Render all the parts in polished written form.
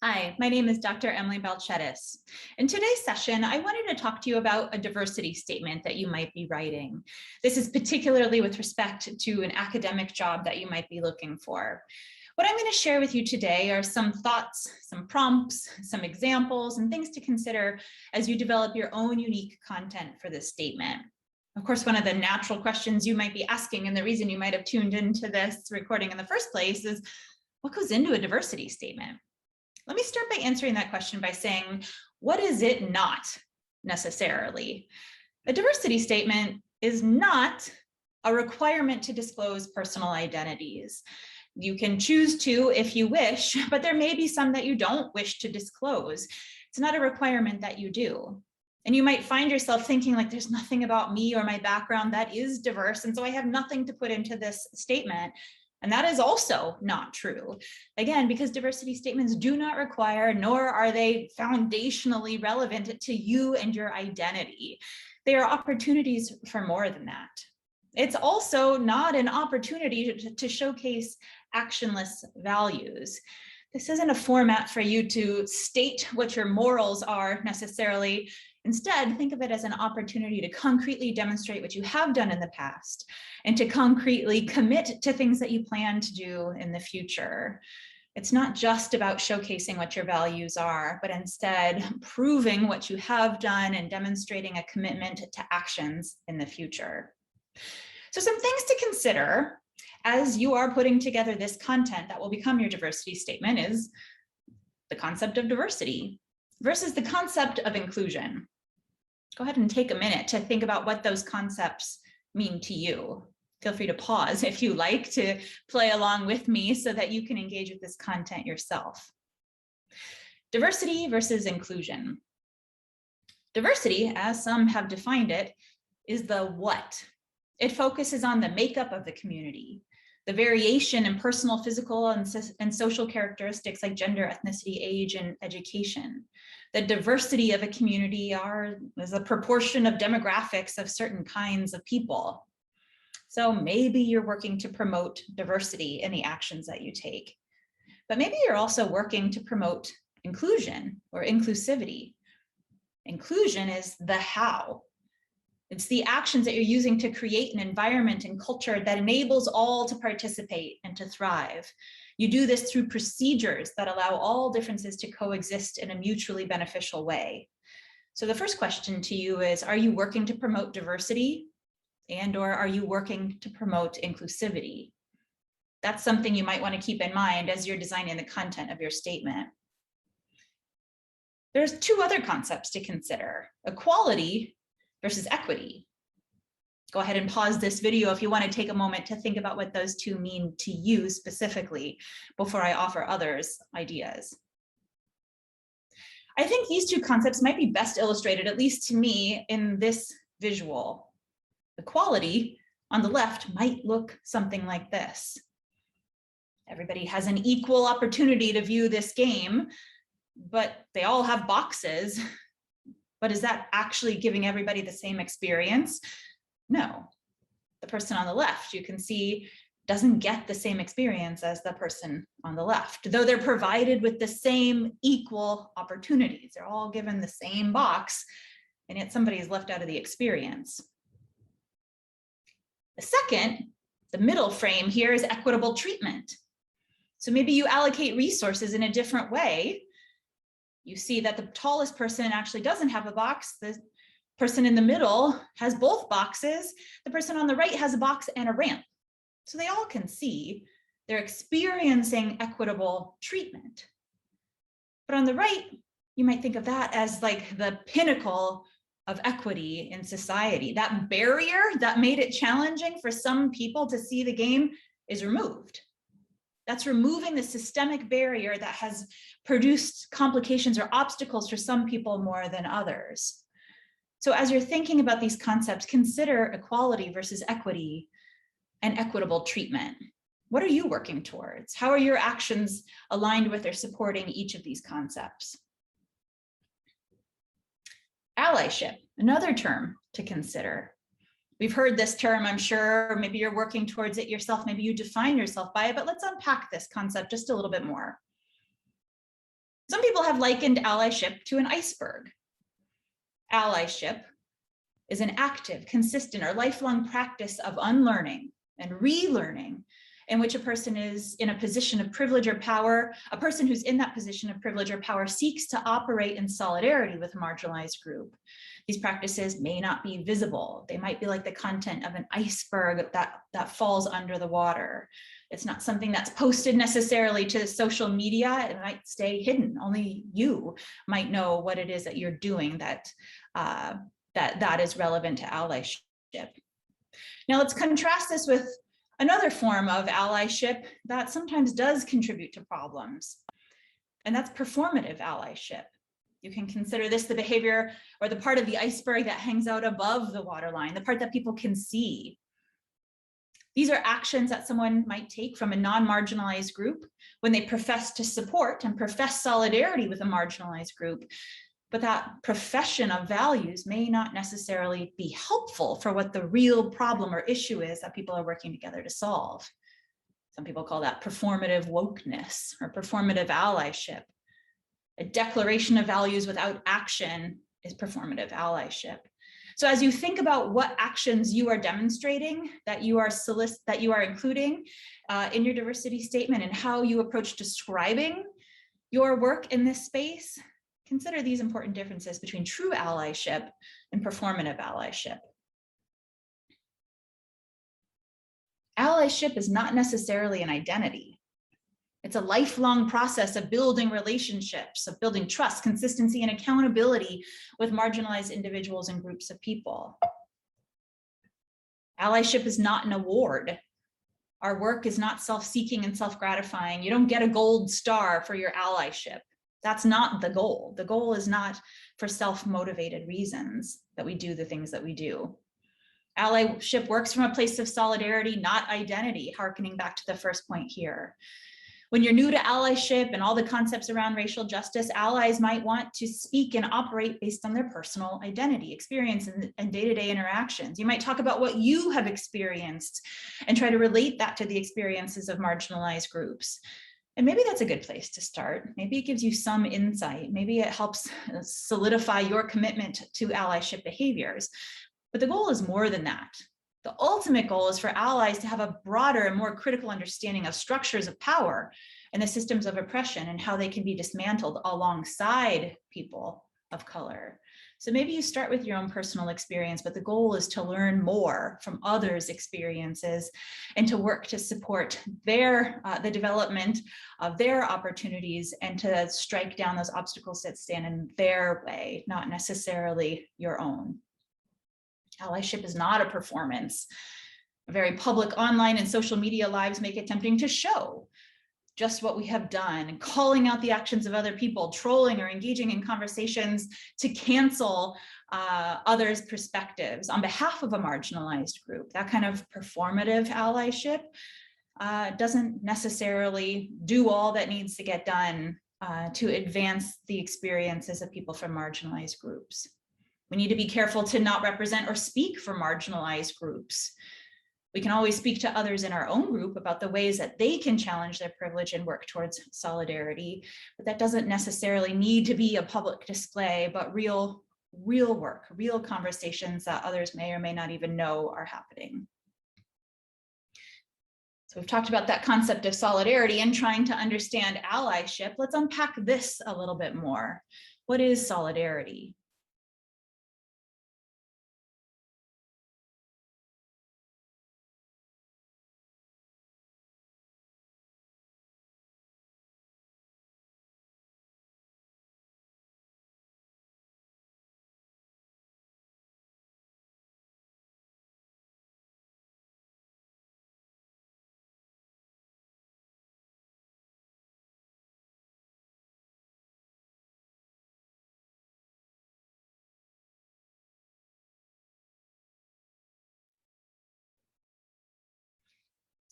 Hi, my name is Dr. Emily Balcetis. In today's session, I wanted to talk to you about a diversity statement that you might be writing. This is particularly with respect to an academic job that you might be looking for. What I'm going to share with you today are some thoughts, some prompts, some examples, and things to consider as you develop your own unique content for this statement. Of course, one of the natural questions you might be asking, and the reason you might have tuned into this recording in the first place, is what goes into a diversity statement? Let me start by answering that question by saying, what is it not necessarily? A diversity statement is not a requirement to disclose personal identities. You can choose to if you wish, but there may be some that you don't wish to disclose. It's not a requirement that you do. And you might find yourself thinking like, there's nothing about me or my background that is diverse, and so I have nothing to put into this statement. And that is also not true. Again, because diversity statements do not require, nor are they foundationally relevant to you and your identity. They are opportunities for more than that. It's also not an opportunity to showcase actionless values. This isn't a format for you to state what your morals are necessarily. Instead, think of it as an opportunity to concretely demonstrate what you have done in the past and to concretely commit to things that you plan to do in the future. It's not just about showcasing what your values are, but instead proving what you have done and demonstrating a commitment to actions in the future. So some things to consider as you are putting together this content that will become your diversity statement is the concept of diversity versus the concept of inclusion. Go ahead and take a minute to think about what those concepts mean to you. Feel free to pause if you like to play along with me so that you can engage with this content yourself. Diversity versus inclusion. Diversity, as some have defined it, is the what. It focuses on the makeup of the community, the variation in personal, physical, and social characteristics like gender, ethnicity, age, and education. The diversity of a community is a proportion of demographics of certain kinds of people. So maybe you're working to promote diversity in the actions that you take, but maybe you're also working to promote inclusion or inclusivity. Inclusion is the how. It's the actions that you're using to create an environment and culture that enables all to participate and to thrive. You do this through procedures that allow all differences to coexist in a mutually beneficial way. So the first question to you is, are you working to promote diversity and/or are you working to promote inclusivity? That's something you might want to keep in mind as you're designing the content of your statement. There's two other concepts to consider: equality versus equity. Go ahead and pause this video if you want to take a moment to think about what those two mean to you specifically before I offer others ideas. I think these two concepts might be best illustrated, at least to me, in this visual. Equality on the left might look something like this. Everybody has an equal opportunity to view this game, but they all have boxes. But is that actually giving everybody the same experience? No. The person on the left, you can see, doesn't get the same experience as the person on the left, though they're provided with the same equal opportunities. They're all given the same box, and yet somebody is left out of the experience. The second, the middle frame here, is equitable treatment. So maybe you allocate resources in a different way. You see that the tallest person actually doesn't have a box. The person in the middle has both boxes. The person on the right has a box and a ramp. So they all can see they're experiencing equitable treatment. But on the right, you might think of that as like the pinnacle of equity in society. That barrier that made it challenging for some people to see the game is removed. That's removing the systemic barrier that has produced complications or obstacles for some people more than others. So as you're thinking about these concepts, consider equality versus equity and equitable treatment. What are you working towards? How are your actions aligned with or supporting each of these concepts? Allyship, another term to consider. We've heard this term, I'm sure. Maybe you're working towards it yourself. Maybe you define yourself by it, but let's unpack this concept just a little bit more. Some people have likened allyship to an iceberg. Allyship is an active, consistent, or lifelong practice of unlearning and relearning in which a person is in a position of privilege or power. A person who's in that position of privilege or power seeks to operate in solidarity with a marginalized group. These practices may not be visible. They might be like the content of an iceberg that falls under the water. It's not something that's posted necessarily to social media. It might stay hidden. Only you might know what it is that you're doing that is relevant to allyship. Now let's contrast this with another form of allyship that sometimes does contribute to problems, and that's performative allyship. You can consider this the behavior or the part of the iceberg that hangs out above the waterline, the part that people can see. These are actions that someone might take from a non-marginalized group when they profess to support and profess solidarity with a marginalized group. But that profession of values may not necessarily be helpful for what the real problem or issue is that people are working together to solve. Some people call that performative wokeness or performative allyship. A declaration of values without action is performative allyship. So as you think about what actions you are demonstrating, that you are including in your diversity statement and how you approach describing your work in this space, consider these important differences between true allyship and performative allyship. Allyship is not necessarily an identity. It's a lifelong process of building relationships, of building trust, consistency, and accountability with marginalized individuals and groups of people. Allyship is not an award. Our work is not self-seeking and self-gratifying. You don't get a gold star for your allyship. That's not the goal. The goal is not for self-motivated reasons that we do the things that we do. Allyship works from a place of solidarity, not identity, hearkening back to the first point here. When you're new to allyship and all the concepts around racial justice, allies might want to speak and operate based on their personal identity, experience, and day-to-day interactions. You might talk about what you have experienced and try to relate that to the experiences of marginalized groups. And maybe that's a good place to start. Maybe it gives you some insight. Maybe it helps solidify your commitment to allyship behaviors. But the goal is more than that. The ultimate goal is for allies to have a broader and more critical understanding of structures of power and the systems of oppression and how they can be dismantled alongside people of color. So maybe you start with your own personal experience, but the goal is to learn more from others' experiences and to work to support the development of their opportunities and to strike down those obstacles that stand in their way, not necessarily your own. Allyship is not a performance. Very public online and social media lives make it tempting to show just what we have done, and calling out the actions of other people, trolling or engaging in conversations to cancel others' perspectives on behalf of a marginalized group. That kind of performative allyship doesn't necessarily do all that needs to get done to advance the experiences of people from marginalized groups. We need to be careful to not represent or speak for marginalized groups. We can always speak to others in our own group about the ways that they can challenge their privilege and work towards solidarity, but that doesn't necessarily need to be a public display, but real work, real conversations that others may or may not even know are happening. So we've talked about that concept of solidarity and trying to understand allyship. Let's unpack this a little bit more. What is solidarity?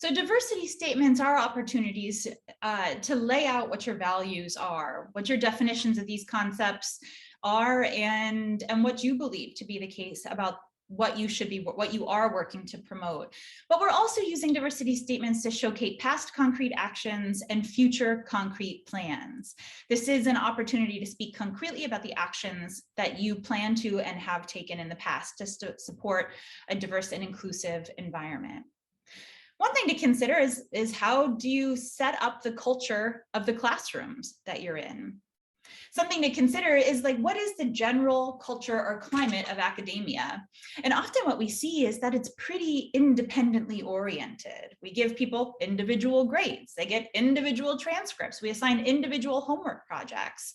So diversity statements are opportunities to lay out what your values are, what your definitions of these concepts are, and what you believe to be the case about what you are working to promote. But we're also using diversity statements to showcase past concrete actions and future concrete plans. This is an opportunity to speak concretely about the actions that you plan to and have taken in the past to support a diverse and inclusive environment. One thing to consider is how do you set up the culture of the classrooms that you're in? Something to consider is like, what is the general culture or climate of academia? And often what we see is that it's pretty independently oriented. We give people individual grades, they get individual transcripts, we assign individual homework projects.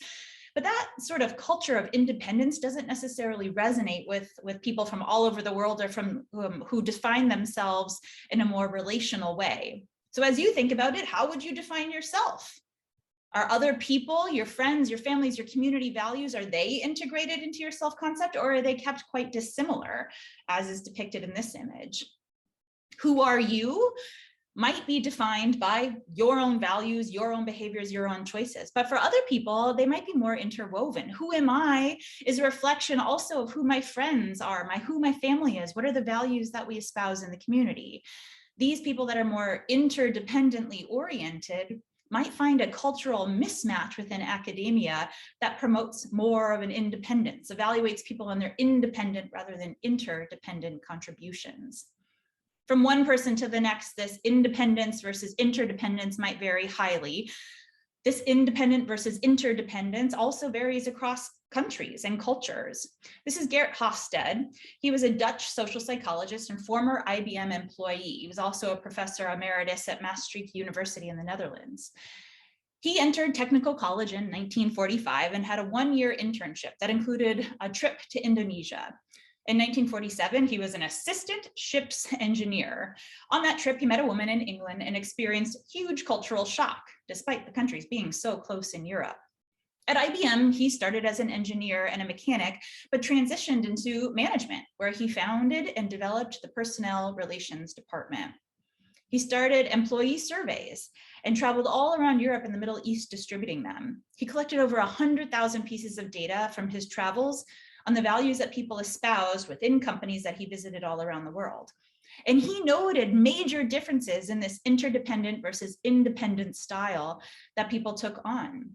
But that sort of culture of independence doesn't necessarily resonate with people from all over the world or from who define themselves in a more relational way. So as you think about it, how would you define yourself? Are other people, your friends, your families, your community values, are they integrated into your self-concept, or are they kept quite dissimilar, as is depicted in this image? Who are you might be defined by your own values, your own behaviors, your own choices. But for other people, they might be more interwoven. Who am I is a reflection also of who my friends are, who my family is, what are the values that we espouse in the community. These people that are more interdependently oriented might find a cultural mismatch within academia that promotes more of an independence, evaluates people on their independent rather than interdependent contributions. From one person to the next, this independence versus interdependence might vary highly. This independent versus interdependence also varies across countries and cultures. This is Garrett Hofstede. He was a Dutch social psychologist and former IBM employee. He was also a professor emeritus at Maastricht University in the Netherlands. He entered technical college in 1945 and had a one-year internship that included a trip to Indonesia. In 1947, he was an assistant ship's engineer. On that trip, he met a woman in England and experienced huge cultural shock, despite the countries being so close in Europe. At IBM, he started as an engineer and a mechanic, but transitioned into management, where he founded and developed the personnel relations department. He started employee surveys and traveled all around Europe and the Middle East distributing them. He collected over 100,000 pieces of data from his travels on the values that people espoused within companies that he visited all around the world. And he noted major differences in this interdependent versus independent style that people took on.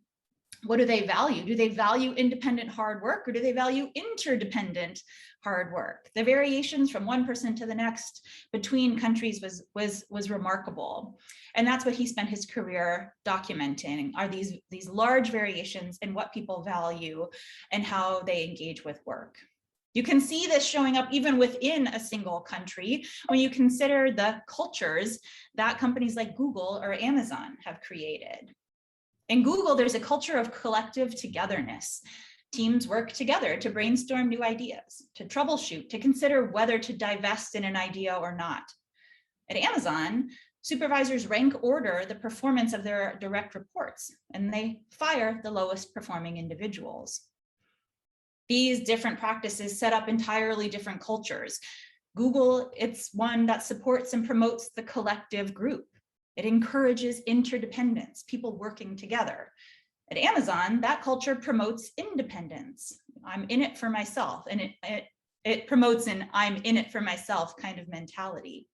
What do they value? Do they value independent hard work, or do they value interdependent hard work? The variations from one person to the next between countries was remarkable. And that's what he spent his career documenting, are these large variations in what people value and how they engage with work. You can see this showing up even within a single country when you consider the cultures that companies like Google or Amazon have created. In Google, there's a culture of collective togetherness. Teams work together to brainstorm new ideas, to troubleshoot, to consider whether to divest in an idea or not. At Amazon, supervisors rank order the performance of their direct reports, and they fire the lowest performing individuals. These different practices set up entirely different cultures. Google, it's one that supports and promotes the collective group. It encourages interdependence, people working together. At Amazon, that culture promotes independence. I'm in it for myself, and it promotes an I'm in it for myself kind of mentality.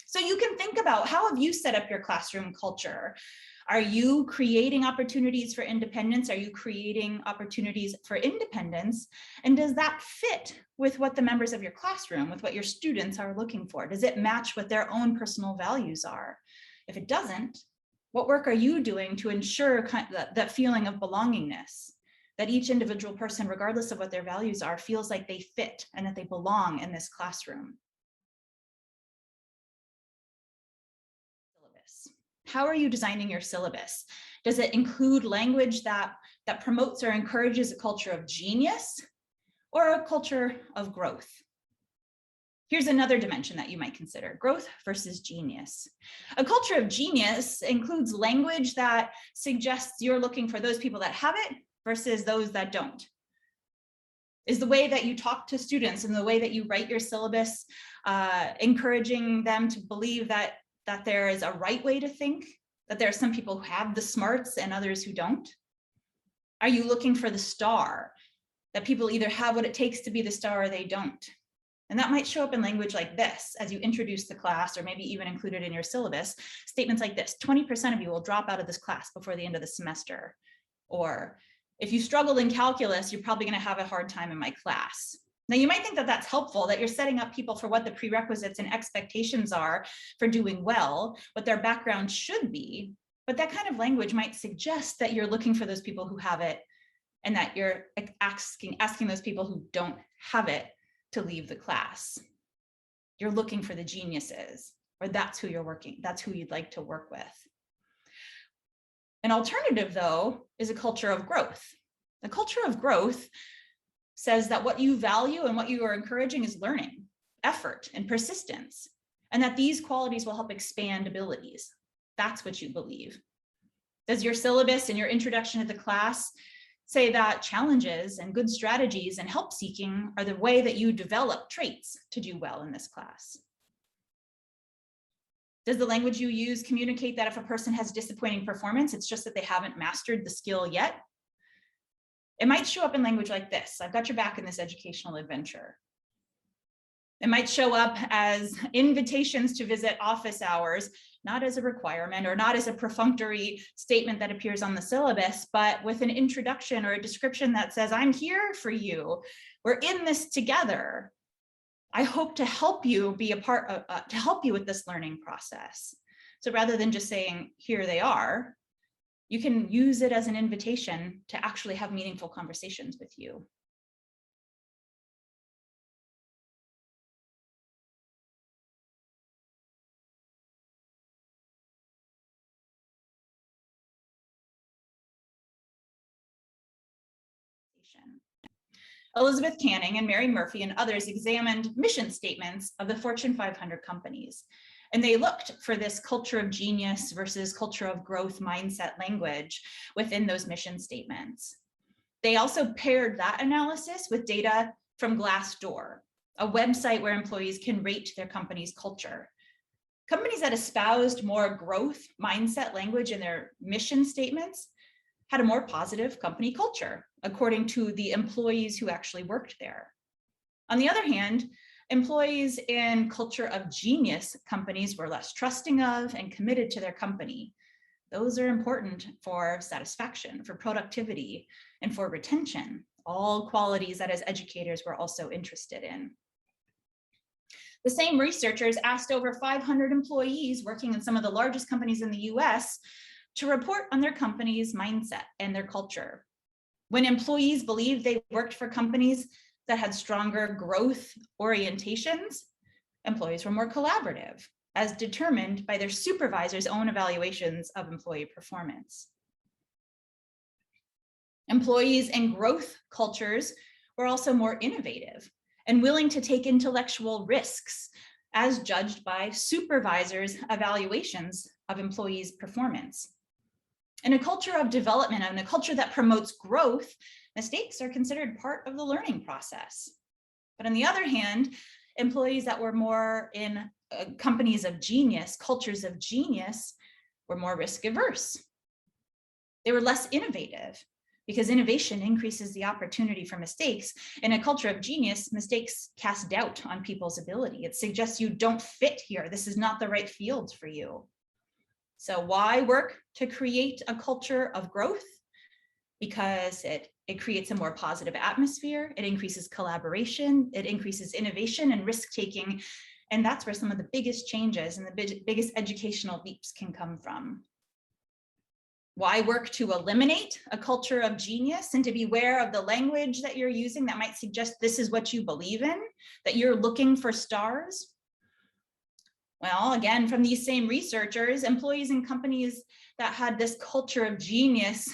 So you can think about, how have you set up your classroom culture? Are you creating opportunities for independence? Are you creating opportunities for independence? And does that fit with what the members of your classroom, with what your students are looking for? Does it match what their own personal values are? If it doesn't, what work are you doing to ensure that feeling of belongingness, that each individual person, regardless of what their values are, feels like they fit and that they belong in this classroom? How are you designing your syllabus? Does it include language that promotes or encourages a culture of genius or a culture of growth? Here's another dimension that you might consider: growth versus genius. A culture of genius includes language that suggests you're looking for those people that have it versus those that don't. Is the way that you talk to students and the way that you write your syllabus encouraging them to believe that there is a right way to think, that there are some people who have the smarts and others who don't? Are you looking for the star, that people either have what it takes to be the star or they don't? And that might show up in language like this as you introduce the class, or maybe even include it in your syllabus. Statements like this: 20% of you will drop out of this class before the end of the semester. Or, if you struggled in calculus, you're probably going to have a hard time in my class. Now, you might think that that's helpful, that you're setting up people for what the prerequisites and expectations are for doing well, what their background should be. But that kind of language might suggest that you're looking for those people who have it, and that you're asking those people who don't have it to leave the class. You're looking for the geniuses, or that's who you'd like to work with. An alternative, though, is a culture of growth. A culture of growth says that what you value and what you are encouraging is learning, effort, and persistence, and that these qualities will help expand abilities. That's what you believe. Does your syllabus and your introduction to the class say that challenges and good strategies and help seeking are the way that you develop traits to do well in this class? Does the language you use communicate that if a person has disappointing performance, it's just that they haven't mastered the skill yet? It might show up in language like this: I've got your back in this educational adventure. It might show up as invitations to visit office hours, not as a requirement or not as a perfunctory statement that appears on the syllabus, but with an introduction or a description that says, I'm here for you. We're in this together. I hope to help you be a part of, to help you with this learning process. So rather than just saying, here they are, you can use it as an invitation to actually have meaningful conversations with you. Elizabeth Canning and Mary Murphy and others examined mission statements of the Fortune 500 companies. And they looked for this culture of genius versus culture of growth mindset language within those mission statements. They also paired that analysis with data from Glassdoor, a website where employees can rate their company's culture. Companies that espoused more growth mindset language in their mission statements had a more positive company culture, according to the employees who actually worked there. On the other hand, employees in culture of genius companies were less trusting of and committed to their company. Those are important for satisfaction, for productivity, and for retention, all qualities that as educators we're also interested in. The same researchers asked over 500 employees working in some of the largest companies in the US to report on their company's mindset and their culture. When employees believed they worked for companies that had stronger growth orientations, employees were more collaborative, as determined by their supervisor's own evaluations of employee performance. Employees in growth cultures were also more innovative and willing to take intellectual risks, as judged by supervisors' evaluations of employees' performance. In a culture of development and a culture that promotes growth, mistakes are considered part of the learning process. But on the other hand, employees that were more in companies of genius, cultures of genius, were more risk averse. They were less innovative because innovation increases the opportunity for mistakes. In a culture of genius, mistakes cast doubt on people's ability. It suggests you don't fit here. This is not the right field for you. So why work to create a culture of growth? Because it creates a more positive atmosphere, it increases collaboration, it increases innovation and risk-taking, and that's where some of the biggest changes and the biggest educational leaps can come from. Why work to eliminate a culture of genius and to be aware of the language that you're using that might suggest this is what you believe in, that you're looking for stars? Well, again, from these same researchers, employees in companies that had this culture of genius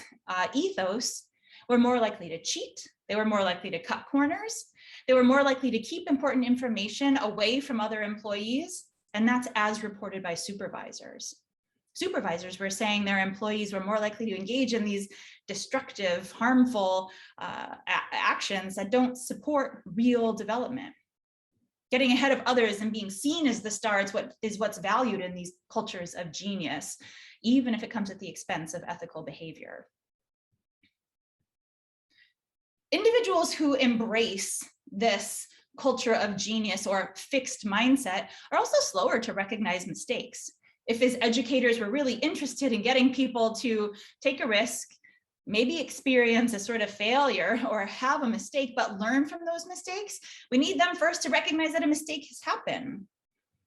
ethos were more likely to cheat, They were more likely to cut corners. They were more likely to keep important information away from other employees, and that's as reported by supervisors. Supervisors were saying their employees were more likely to engage in these destructive, harmful actions that don't support real development. Getting ahead of others and being seen as the star is what's valued in these cultures of genius, even if it comes at the expense of ethical behavior. Individuals who embrace this culture of genius or fixed mindset are also slower to recognize mistakes. If as educators we're really interested in getting people to take a risk, maybe experience a sort of failure or have a mistake, but learn from those mistakes, we need them first to recognize that a mistake has happened.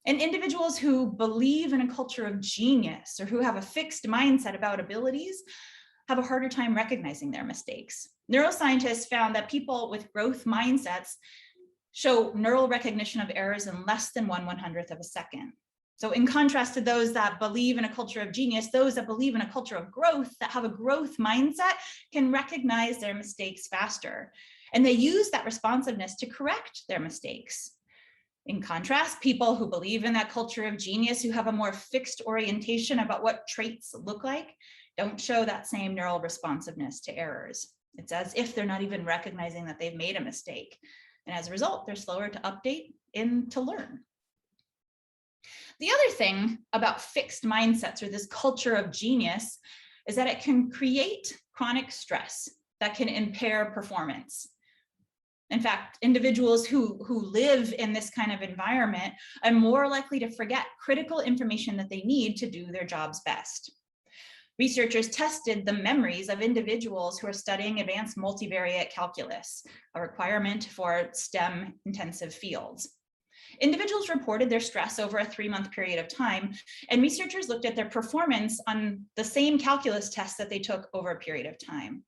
And individuals who believe in a culture of genius or who have a fixed mindset about abilities have a harder time recognizing their mistakes. Neuroscientists found that people with growth mindsets show neural recognition of errors in less than 1/100th of a second. So in contrast to those that believe in a culture of genius, those that believe in a culture of growth, that have a growth mindset, can recognize their mistakes faster. And they use that responsiveness to correct their mistakes. In contrast, people who believe in that culture of genius, who have a more fixed orientation about what traits look like, don't show that same neural responsiveness to errors. It's as if they're not even recognizing that they've made a mistake. And as a result, they're slower to update and to learn. The other thing about fixed mindsets or this culture of genius is that it can create chronic stress that can impair performance. In fact, individuals who live in this kind of environment are more likely to forget critical information that they need to do their jobs best. Researchers tested the memories of individuals who are studying advanced multivariate calculus, a requirement for STEM intensive fields. Individuals reported their stress over a 3-month period of time, and researchers looked at their performance on the same calculus tests that they took over a period of time.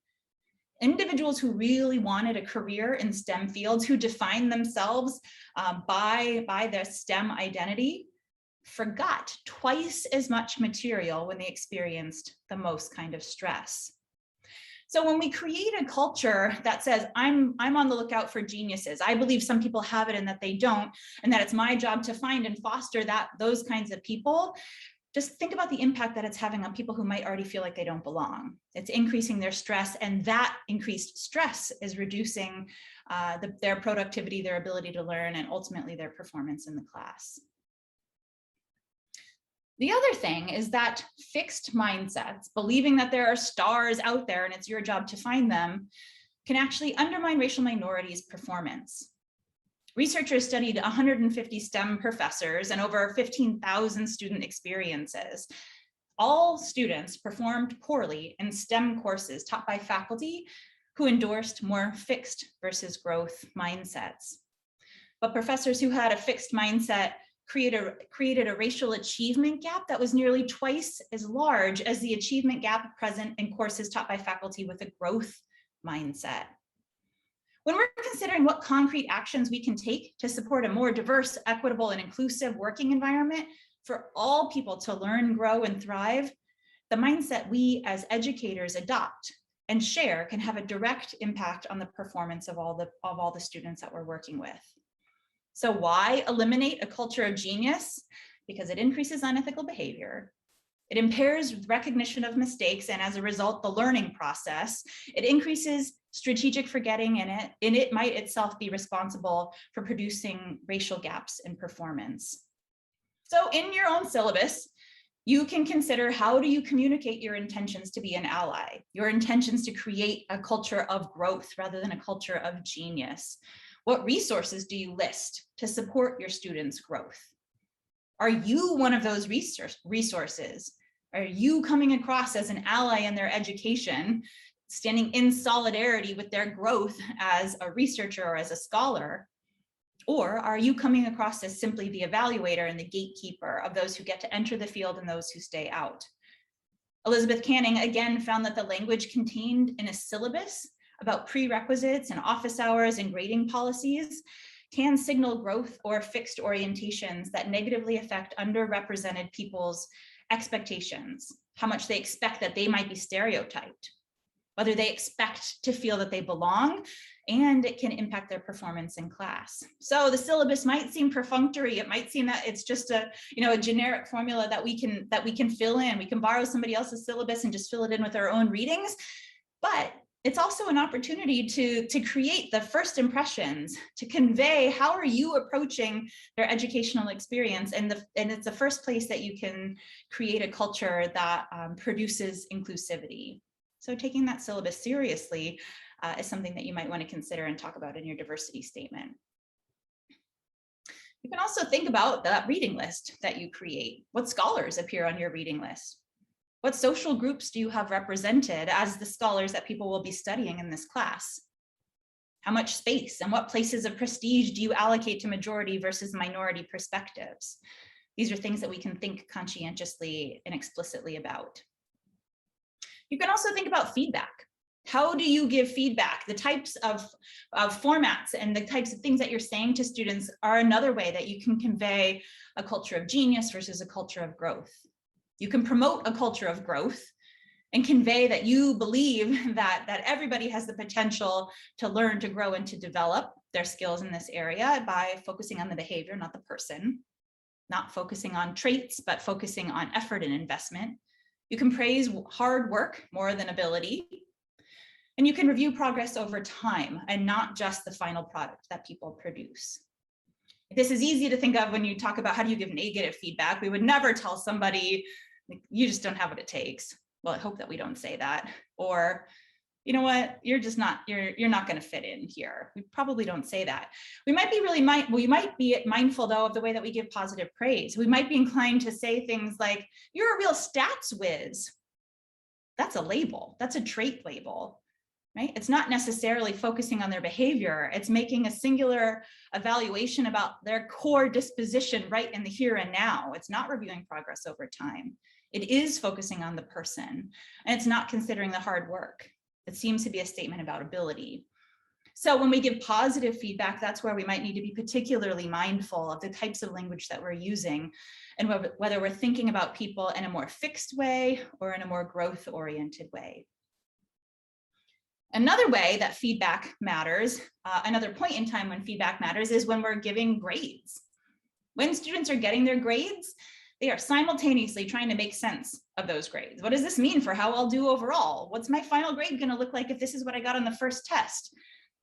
Individuals who really wanted a career in STEM fields, who defined themselves by their STEM identity, forgot twice as much material when they experienced the most kind of stress. So when we create a culture that says, I'm on the lookout for geniuses, I believe some people have it and that they don't, and that it's my job to find and foster those kinds of people, just think about the impact that it's having on people who might already feel like they don't belong. It's increasing their stress, and that increased stress is reducing their productivity, their ability to learn, and ultimately their performance in the class. The other thing is that fixed mindsets, believing that there are stars out there and it's your job to find them, can actually undermine racial minorities' performance. Researchers studied 150 STEM professors and over 15,000 student experiences. All students performed poorly in STEM courses taught by faculty who endorsed more fixed versus growth mindsets. But professors who had a fixed mindset created a racial achievement gap that was nearly twice as large as the achievement gap present in courses taught by faculty with a growth mindset. When we're considering what concrete actions we can take to support a more diverse, equitable, and inclusive working environment for all people to learn, grow, and thrive, the mindset we as educators adopt and share can have a direct impact on the performance of all the students that we're working with. So why eliminate a culture of genius? Because it increases unethical behavior. It impairs recognition of mistakes, and as a result, the learning process. It increases strategic forgetting, and it might itself be responsible for producing racial gaps in performance. So in your own syllabus, you can consider, how do you communicate your intentions to be an ally, your intentions to create a culture of growth rather than a culture of genius? What resources do you list to support your students' growth? Are you one of those resources? Are you coming across as an ally in their education, standing in solidarity with their growth as a researcher or as a scholar? Or are you coming across as simply the evaluator and the gatekeeper of those who get to enter the field and those who stay out? Elizabeth Canning again found that the language contained in a syllabus about prerequisites and office hours and grading policies can signal growth or fixed orientations that negatively affect underrepresented people's expectations, how much they expect that they might be stereotyped, whether they expect to feel that they belong, and it can impact their performance in class. So the syllabus might seem perfunctory. It might seem that it's just a generic formula that we can fill in. We can borrow somebody else's syllabus and just fill it in with our own readings. But it's also an opportunity to create the first impressions, to convey how are you approaching their educational experience, and it's the first place that you can create a culture that produces inclusivity. So taking that syllabus seriously is something that you might want to consider and talk about in your diversity statement. You can also think about that reading list that you create. What scholars appear on your reading list? What social groups do you have represented as the scholars that people will be studying in this class? How much space and what places of prestige do you allocate to majority versus minority perspectives? These are things that we can think conscientiously and explicitly about. You can also think about feedback. How do you give feedback? The types of formats and the types of things that you're saying to students are another way that you can convey a culture of genius versus a culture of growth. You can promote a culture of growth and convey that you believe that everybody has the potential to learn, to grow, and to develop their skills in this area by focusing on the behavior, not the person, not focusing on traits, but focusing on effort and investment. You can praise hard work more than ability. And you can review progress over time and not just the final product that people produce. This is easy to think of when you talk about how do you give negative feedback. We would never tell somebody, you just don't have what it takes. Well, I hope that we don't say that. Or, you know what, you're not going to fit in here. We probably don't say that. We might be we might be mindful though of the way that we give positive praise. We might be inclined to say things like, you're a real stats whiz. That's a label. That's a trait label. Right? It's not necessarily focusing on their behavior. It's making a singular evaluation about their core disposition right in the here and now. It's not reviewing progress over time. It is focusing on the person, and it's not considering the hard work. It seems to be a statement about ability. So when we give positive feedback, that's where we might need to be particularly mindful of the types of language that we're using and whether we're thinking about people in a more fixed way or in a more growth-oriented way. Another way that feedback matters, another point in time when feedback matters, is when we're giving grades. When students are getting their grades, they are simultaneously trying to make sense of those grades. What does this mean for how I'll do overall? What's my final grade going to look like if this is what I got on the first test?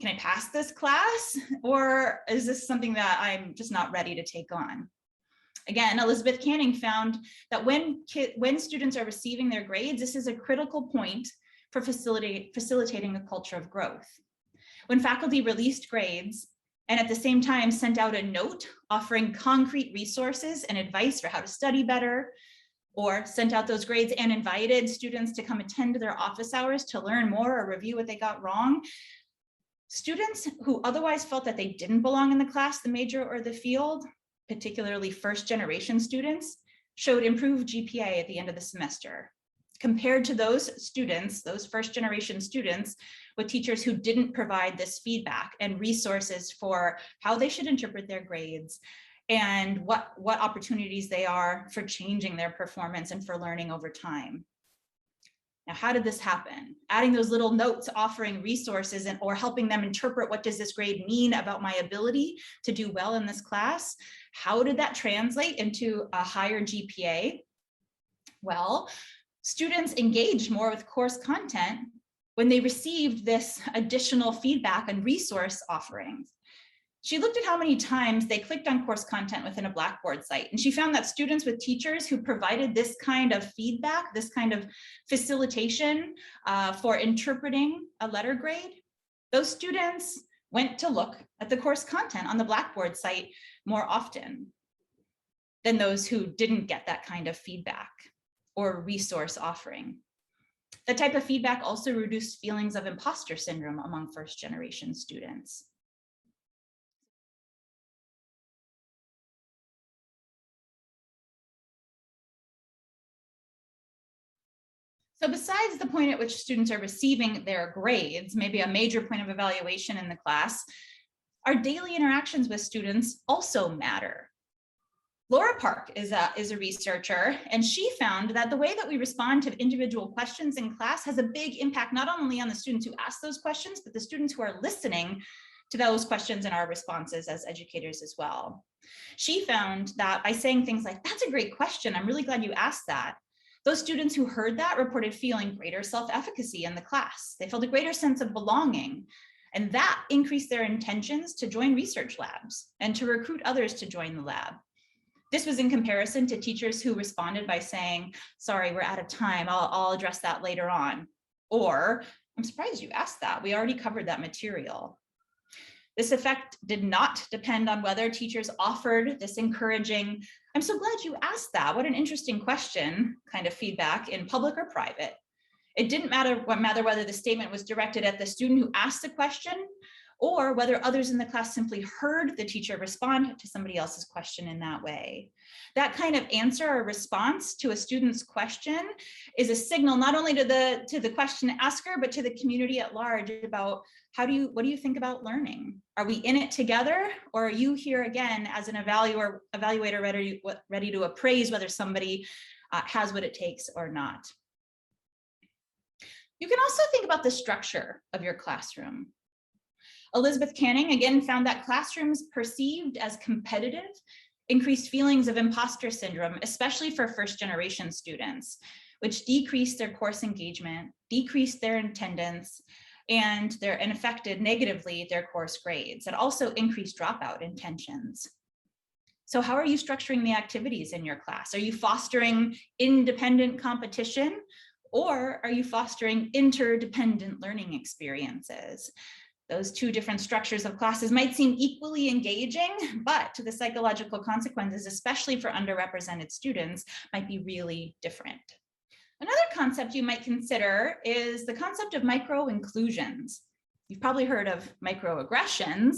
Can I pass this class? Or is this something that I'm just not ready to take on? Again, Elizabeth Canning found that when students are receiving their grades, this is a critical point for facilitating a culture of growth. When faculty released grades and at the same time sent out a note offering concrete resources and advice for how to study better, or sent out those grades and invited students to come attend to their office hours to learn more or review what they got wrong, students who otherwise felt that they didn't belong in the class, the major, or the field, particularly first-generation students, showed improved GPA at the end of the semester, compared to those students, those first-generation students, with teachers who didn't provide this feedback and resources for how they should interpret their grades and what opportunities they are for changing their performance and for learning over time. Now, how did this happen? Adding those little notes offering resources or helping them interpret what does this grade mean about my ability to do well in this class? How did that translate into a higher GPA? Well, students engaged more with course content when they received this additional feedback and resource offerings. She looked at how many times they clicked on course content within a Blackboard site, and she found that students with teachers who provided this kind of feedback, this kind of facilitation for interpreting a letter grade, those students went to look at the course content on the Blackboard site more often than those who didn't get that kind of feedback or resource offering. That type of feedback also reduced feelings of imposter syndrome among first-generation students. So besides the point at which students are receiving their grades, maybe a major point of evaluation in the class, our daily interactions with students also matter. Laura Park is a researcher, and she found that the way that we respond to individual questions in class has a big impact, not only on the students who ask those questions, but the students who are listening to those questions and our responses as educators as well. She found that by saying things like, "That's a great question, I'm really glad you asked that," those students who heard that reported feeling greater self-efficacy in the class. They felt a greater sense of belonging, and that increased their intentions to join research labs and to recruit others to join the lab. This was in comparison to teachers who responded by saying, "Sorry, we're out of time, I'll address that later on," or, "I'm surprised you asked that, we already covered that material." This effect did not depend on whether teachers offered this encouraging, "I'm so glad you asked that, what an interesting question," kind of feedback in public or private. It didn't matter whether the statement was directed at the student who asked the question, or whether others in the class simply heard the teacher respond to somebody else's question in that way. That kind of answer or response to a student's question is a signal not only to the question asker, but to the community at large about what do you think about learning? Are we in it together, or are you here again as an evaluator ready to appraise whether somebody has what it takes or not? You can also think about the structure of your classroom. Elizabeth Canning again found that classrooms perceived as competitive increased feelings of imposter syndrome, especially for first-generation students, which decreased their course engagement, decreased their attendance, and affected negatively their course grades. It also increased dropout intentions. So how are you structuring the activities in your class? Are you fostering independent competition, or are you fostering interdependent learning experiences? Those two different structures of classes might seem equally engaging, but the psychological consequences, especially for underrepresented students, might be really different. Another concept you might consider is the concept of micro-inclusions. You've probably heard of microaggressions.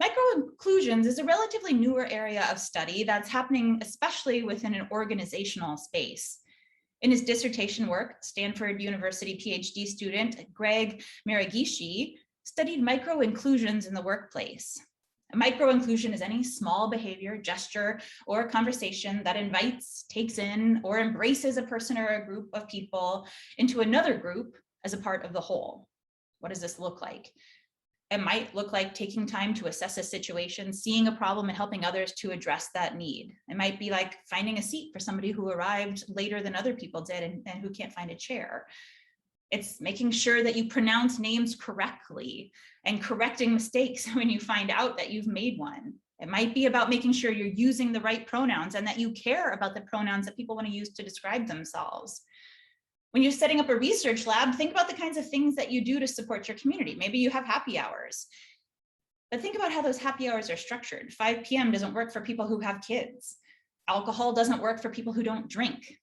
Micro-inclusions is a relatively newer area of study that's happening especially within an organizational space. In his dissertation work, Stanford University PhD student Greg Maragishi studied micro-inclusions in the workplace. A micro-inclusion is any small behavior, gesture, or conversation that invites, takes in, or embraces a person or a group of people into another group as a part of the whole. What does this look like? It might look like taking time to assess a situation, seeing a problem, and helping others to address that need. It might be like finding a seat for somebody who arrived later than other people did and who can't find a chair. It's making sure that you pronounce names correctly and correcting mistakes when you find out that you've made one. It might be about making sure you're using the right pronouns and that you care about the pronouns that people want to use to describe themselves. When you're setting up a research lab, think about the kinds of things that you do to support your community. Maybe you have happy hours, but think about how those happy hours are structured. 5 p.m. doesn't work for people who have kids. Alcohol doesn't work for people who don't drink.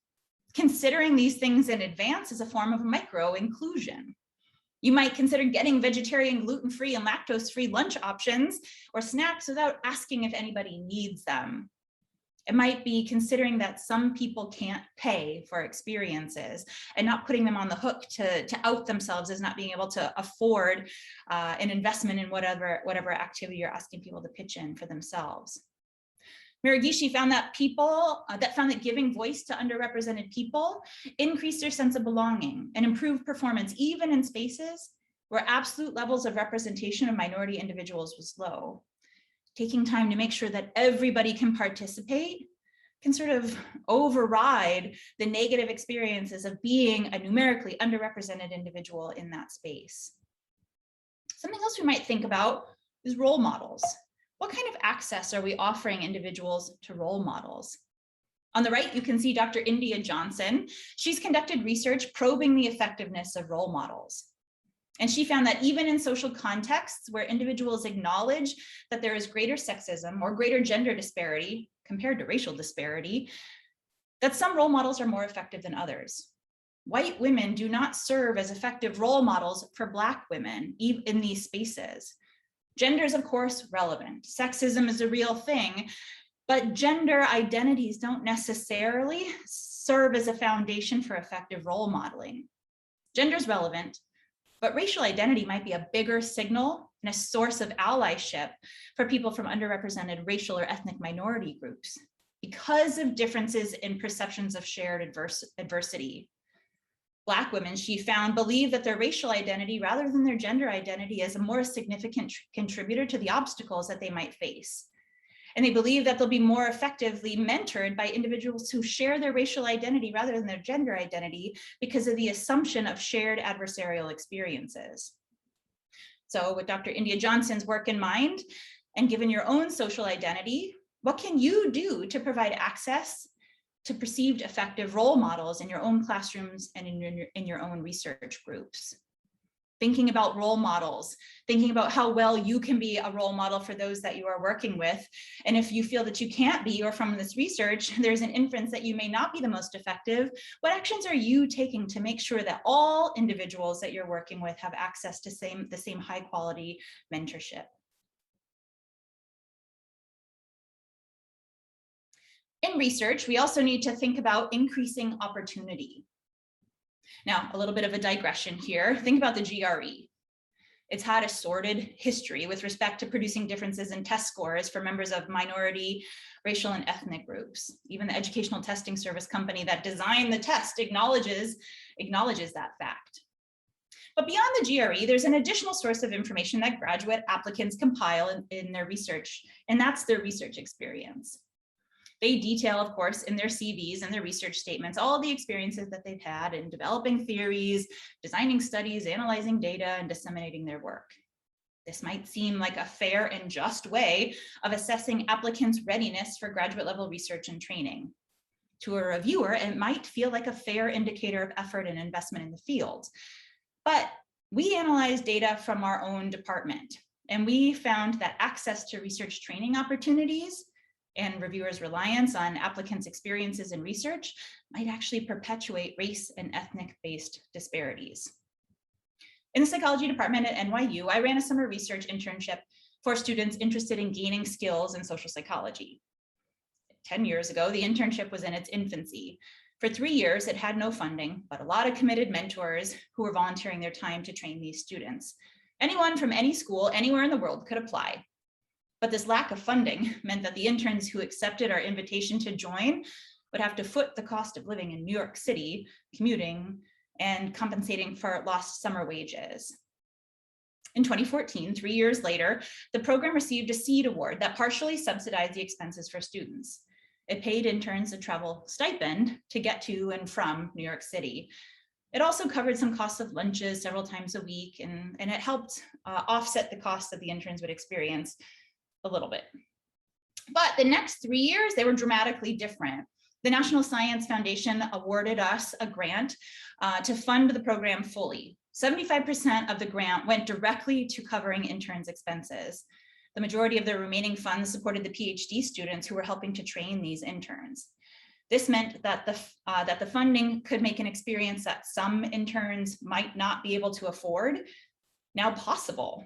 Considering these things in advance is a form of micro-inclusion. You might consider getting vegetarian, gluten-free, and lactose-free lunch options or snacks without asking if anybody needs them. It might be considering that some people can't pay for experiences and not putting them on the hook to out themselves as not being able to afford an investment in whatever activity you're asking people to pitch in for themselves. Maragishi found that giving voice to underrepresented people increased their sense of belonging and improved performance, even in spaces where absolute levels of representation of minority individuals was low. Taking time to make sure that everybody can participate can sort of override the negative experiences of being a numerically underrepresented individual in that space. Something else we might think about is role models. What kind of access are we offering individuals to role models? On the right, you can see Dr. India Johnson. She's conducted research probing the effectiveness of role models. And she found that even in social contexts where individuals acknowledge that there is greater sexism or greater gender disparity compared to racial disparity, that some role models are more effective than others. White women do not serve as effective role models for Black women in these spaces. Gender is, of course, relevant. Sexism is a real thing, but gender identities don't necessarily serve as a foundation for effective role modeling. Gender is relevant, but racial identity might be a bigger signal and a source of allyship for people from underrepresented racial or ethnic minority groups. because of differences in perceptions of shared adversity. Black women, she found, believe that their racial identity rather than their gender identity is a more significant contributor to the obstacles that they might face. And they believe that they'll be more effectively mentored by individuals who share their racial identity rather than their gender identity because of the assumption of shared adversarial experiences. So with Dr. India Johnson's work in mind, and given your own social identity, what can you do to provide access to perceived effective role models in your own classrooms and in your own research groups? Thinking about role models, thinking about how well you can be a role model for those that you are working with. And if you feel that you can't be, or from this research, there's an inference that you may not be the most effective, what actions are you taking to make sure that all individuals that you're working with have access to the same high quality mentorship? In research, we also need to think about increasing opportunity. Now, a little bit of a digression here. Think about the GRE. It's had a sordid history with respect to producing differences in test scores for members of minority, racial, and ethnic groups. Even the educational testing service company that designed the test acknowledges that fact. But beyond the GRE, there's an additional source of information that graduate applicants compile in their research, and that's their research experience. They detail, of course, in their CVs and their research statements, all the experiences that they've had in developing theories, designing studies, analyzing data, and disseminating their work. This might seem like a fair and just way of assessing applicants' readiness for graduate level research and training. To a reviewer, it might feel like a fair indicator of effort and investment in the field. But we analyzed data from our own department, and we found that access to research training opportunities and reviewers' reliance on applicants' experiences in research might actually perpetuate race and ethnic-based disparities. In the psychology department at NYU, I ran a summer research internship for students interested in gaining skills in social psychology. 10 years ago, the internship was in its infancy. For 3 years, it had no funding, but a lot of committed mentors who were volunteering their time to train these students. Anyone from any school, anywhere in the world could apply. But this lack of funding meant that the interns who accepted our invitation to join would have to foot the cost of living in New York City, commuting, and compensating for lost summer wages. In 2014, 3 years later, the program received a SEED award that partially subsidized the expenses for students. It paid interns a travel stipend to get to and from New York City. It also covered some costs of lunches several times a week, and it helped offset the costs that the interns would experience a little bit. But the next 3 years, they were dramatically different. The National Science Foundation awarded us a grant to fund the program fully. 75% of the grant went directly to covering interns' expenses. The majority of the remaining funds supported the PhD students who were helping to train these interns. This meant that the funding could make an experience that some interns might not be able to afford now possible.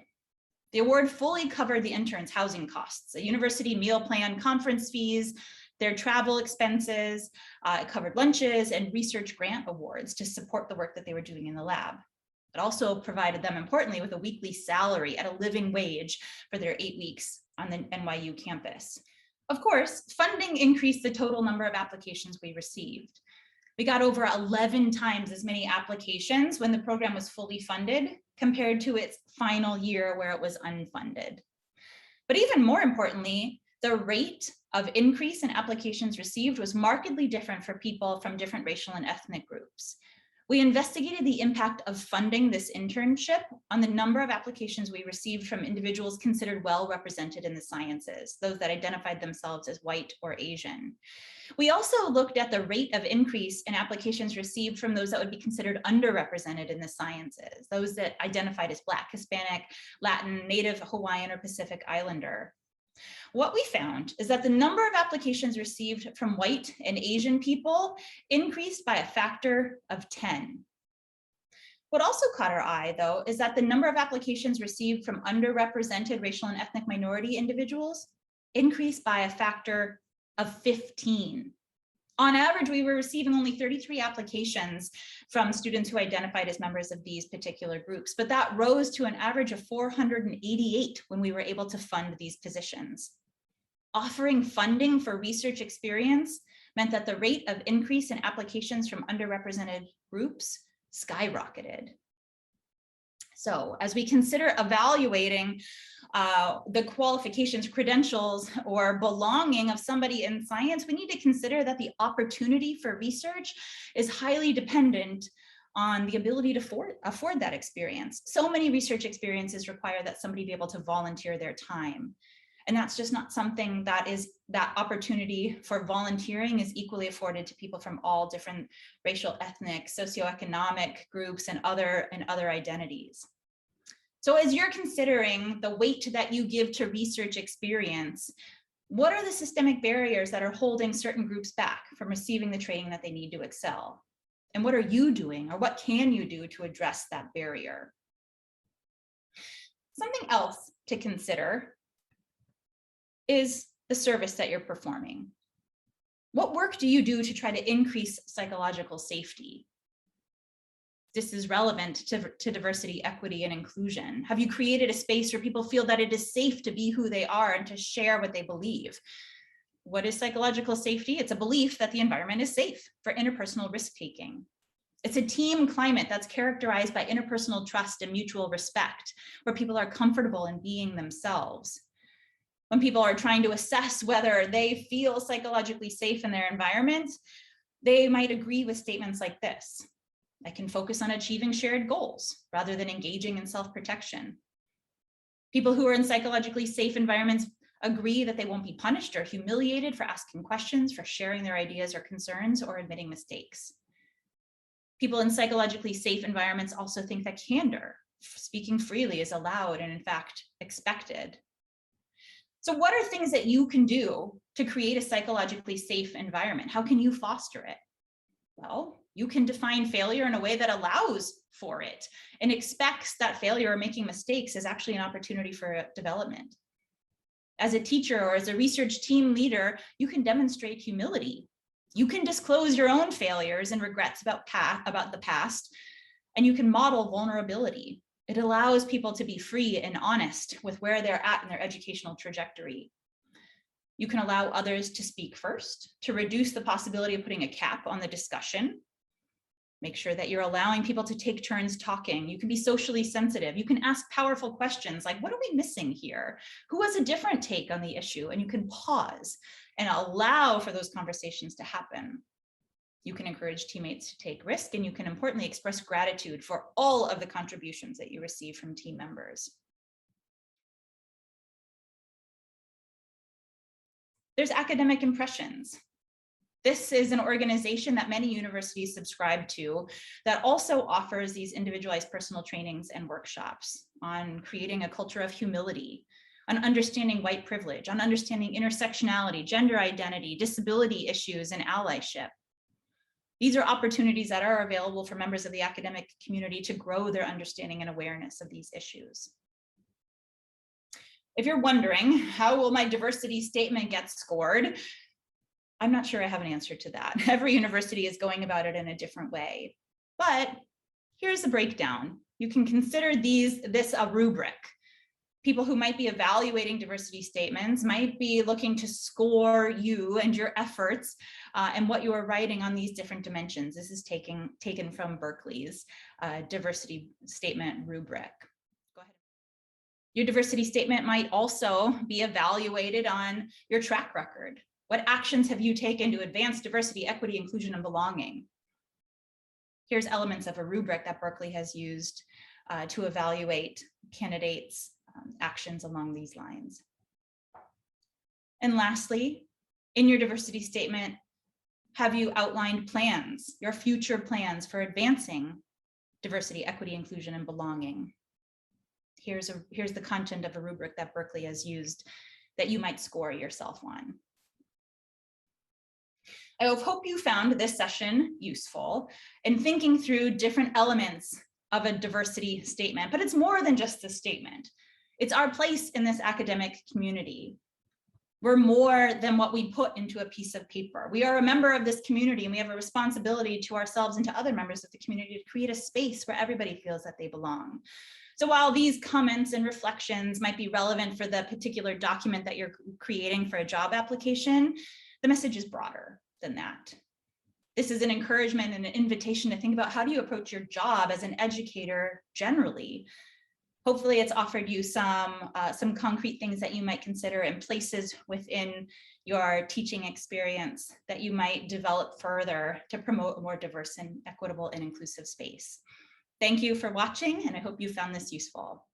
The award fully covered the interns' housing costs, a university meal plan, conference fees, their travel expenses. It covered lunches and research grant awards to support the work that they were doing in the lab. It also provided them, importantly, with a weekly salary at a living wage for their 8 weeks on the NYU campus. Of course, funding increased the total number of applications we received. We got over 11 times as many applications when the program was fully funded compared to its final year where it was unfunded. But even more importantly, the rate of increase in applications received was markedly different for people from different racial and ethnic groups. We investigated the impact of funding this internship on the number of applications we received from individuals considered well represented in the sciences, those that identified themselves as white or Asian. We also looked at the rate of increase in applications received from those that would be considered underrepresented in the sciences, those that identified as Black, Hispanic, Latin, Native, Hawaiian, or Pacific Islander. What we found is that the number of applications received from white and Asian people increased by a factor of 10. What also caught our eye, though, is that the number of applications received from underrepresented racial and ethnic minority individuals increased by a factor of 15. On average, we were receiving only 33 applications from students who identified as members of these particular groups, but that rose to an average of 488 when we were able to fund these positions. Offering funding for research experience meant that the rate of increase in applications from underrepresented groups skyrocketed. So as we consider evaluating the qualifications, credentials, or belonging of somebody in science, we need to consider that the opportunity for research is highly dependent on the ability to afford that experience. So many research experiences require that somebody be able to volunteer their time. And that's just not something that opportunity for volunteering is equally afforded to people from all different racial, ethnic, socioeconomic groups and other identities. So as you're considering the weight that you give to research experience, what are the systemic barriers that are holding certain groups back from receiving the training that they need to excel? And what are you doing, or what can you do to address that barrier? Something else to consider is the service that you're performing. What work do you do to try to increase psychological safety? This is relevant to diversity, equity, and inclusion. Have you created a space where people feel that it is safe to be who they are and to share what they believe? What is psychological safety? It's a belief that the environment is safe for interpersonal risk-taking. It's a team climate that's characterized by interpersonal trust and mutual respect, where people are comfortable in being themselves. When people are trying to assess whether they feel psychologically safe in their environment, they might agree with statements like this: I can focus on achieving shared goals rather than engaging in self-protection. People who are in psychologically safe environments agree that they won't be punished or humiliated for asking questions, for sharing their ideas or concerns, or admitting mistakes. People in psychologically safe environments also think that candor, speaking freely, is allowed and in fact expected. So what are things that you can do to create a psychologically safe environment? How can you foster it? Well, you can define failure in a way that allows for it and expects that failure or making mistakes is actually an opportunity for development. As a teacher or as a research team leader, you can demonstrate humility. You can disclose your own failures and regrets about the past, and you can model vulnerability. It allows people to be free and honest with where they're at in their educational trajectory. You can allow others to speak first, to reduce the possibility of putting a cap on the discussion. Make sure that you're allowing people to take turns talking. You can be socially sensitive. You can ask powerful questions like, what are we missing here? Who has a different take on the issue? And you can pause and allow for those conversations to happen. You can encourage teammates to take risk, and you can importantly express gratitude for all of the contributions that you receive from team members. There's academic impressions. This is an organization that many universities subscribe to that also offers these individualized personal trainings and workshops on creating a culture of humility, on understanding white privilege, on understanding intersectionality, gender identity, disability issues, and allyship. These are opportunities that are available for members of the academic community to grow their understanding and awareness of these issues. If you're wondering, how will my diversity statement get scored? I'm not sure I have an answer to that. Every university is going about it in a different way. But here's the breakdown. You can consider this a rubric. People who might be evaluating diversity statements might be looking to score you and your efforts and what you are writing on these different dimensions. This is taken from Berkeley's diversity statement rubric. Go ahead. Your diversity statement might also be evaluated on your track record. What actions have you taken to advance diversity, equity, inclusion, and belonging? Here's elements of a rubric that Berkeley has used to evaluate candidates' actions along these lines. And lastly, in your diversity statement, have you outlined plans, your future plans for advancing diversity, equity, inclusion, and belonging? Here's the content of a rubric that Berkeley has used that you might score yourself on. I hope you found this session useful in thinking through different elements of a diversity statement, but it's more than just the statement. It's our place in this academic community. We're more than what we put into a piece of paper. We are a member of this community, and we have a responsibility to ourselves and to other members of the community to create a space where everybody feels that they belong. So while these comments and reflections might be relevant for the particular document that you're creating for a job application, the message is broader than that. This is an encouragement and an invitation to think about how do you approach your job as an educator generally. Hopefully it's offered you some concrete things that you might consider and places within your teaching experience that you might develop further to promote a more diverse and equitable and inclusive space. Thank you for watching, and I hope you found this useful.